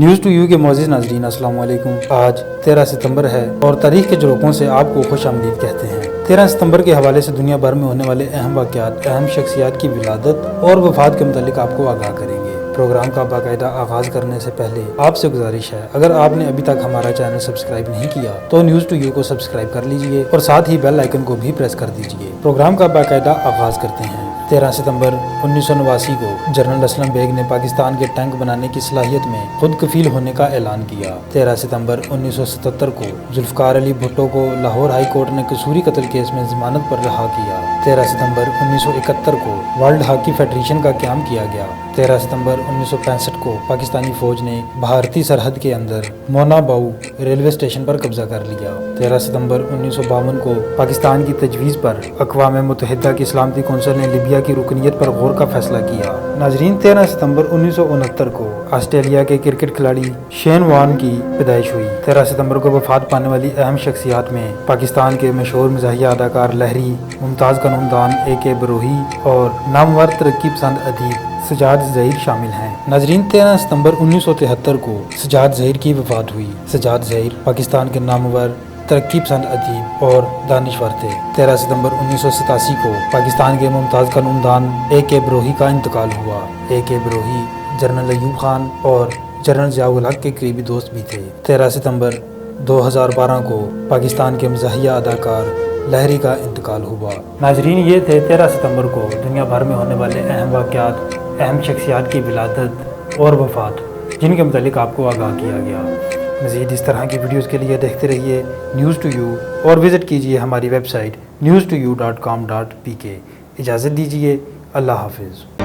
News to you کے معزز ناظرین السلام علیکم۔ آج 13 ستمبر ہے اور تاریخ کے جھروکوں سے آپ کو خوش آمدید کہتے ہیں۔ 13 ستمبر کے حوالے سے دنیا بھر میں ہونے والے اہم واقعات، اہم شخصیات کی ولادت اور وفات کے متعلق آپ کو آگاہ کریں گے۔ پروگرام کا باقاعدہ آغاز کرنے سے پہلے آپ سے گزارش ہے، اگر آپ نے ابھی تک ہمارا چینل سبسکرائب نہیں کیا تو نیوز ٹو یو کو سبسکرائب کر لیجئے اور ساتھ ہی بیل آئیکن کو بھی پریس کر دیجئے۔ پروگرام کا باقاعدہ آغاز کرتے ہیں۔ 13 ستمبر 1989 کو جنرل اسلم بیگ نے پاکستان کے ٹینک بنانے کی صلاحیت میں خود کفیل ہونے کا اعلان کیا۔ 13 ستمبر 1977 کو ذوالفقار علی بھٹو کو لاہور ہائی کورٹ نے قصوری قتل کیس میں ضمانت پر رہا کیا۔ 13 ستمبر 1971 کو ورلڈ ہاکی فیڈریشن کا قیام کیا گیا۔ 13 ستمبر 1965 کو پاکستانی فوج نے بھارتی سرحد کے اندر مونا باؤ ریلوے اسٹیشن پر قبضہ کر لیا۔ 13 ستمبر 1952 کو پاکستان کی تجویز پر اقوام متحدہ کی سلامتی کونسل نے لیبیا کی رکنیت پر غور کا فیصلہ کیا۔ ناظرین، 13 ستمبر 1969 کو آسٹریلیا کے کرکٹ کھلاڑی شین وارن کی پیدائش ہوئی۔ 13 ستمبر کو وفات پانے والی اہم شخصیات میں پاکستان کے مشہور مزاحیہ اداکار لہری، ممتاز قانون دان AK بروہی اور نامور ترقی پسند ادیب سجاد ظہیر شامل ہیں۔ ناظرین، 13 ستمبر 1973 کو سجاد ظہیر کی وفات ہوئی۔ سجاد ظہیر پاکستان کے نامور ترقی پسند ادیب اور دانشور تھے۔ 13 ستمبر 1987 کو پاکستان کے ممتاز قانون دان AK بروہی کا انتقال ہوا۔ AK بروہی جنرل ایوب خان اور جنرل ضیاء الحق کے قریبی دوست بھی تھے۔ 13 ستمبر 2012 کو پاکستان کے مزاحیہ اداکار لہری کا انتقال ہوا۔ ناظرین، یہ تھے 13 ستمبر کو دنیا بھر میں ہونے والے اہم واقعات، اہم شخصیات کی ولادت اور وفات، جن کے متعلق آپ کو آگاہ کیا گیا۔ مزید اس طرح کی ویڈیوز کے لیے دیکھتے رہیے نیوز ٹو یو اور وزٹ کیجیے ہماری ویب سائٹ news2u.com.pk۔ اجازت دیجیے، اللہ حافظ۔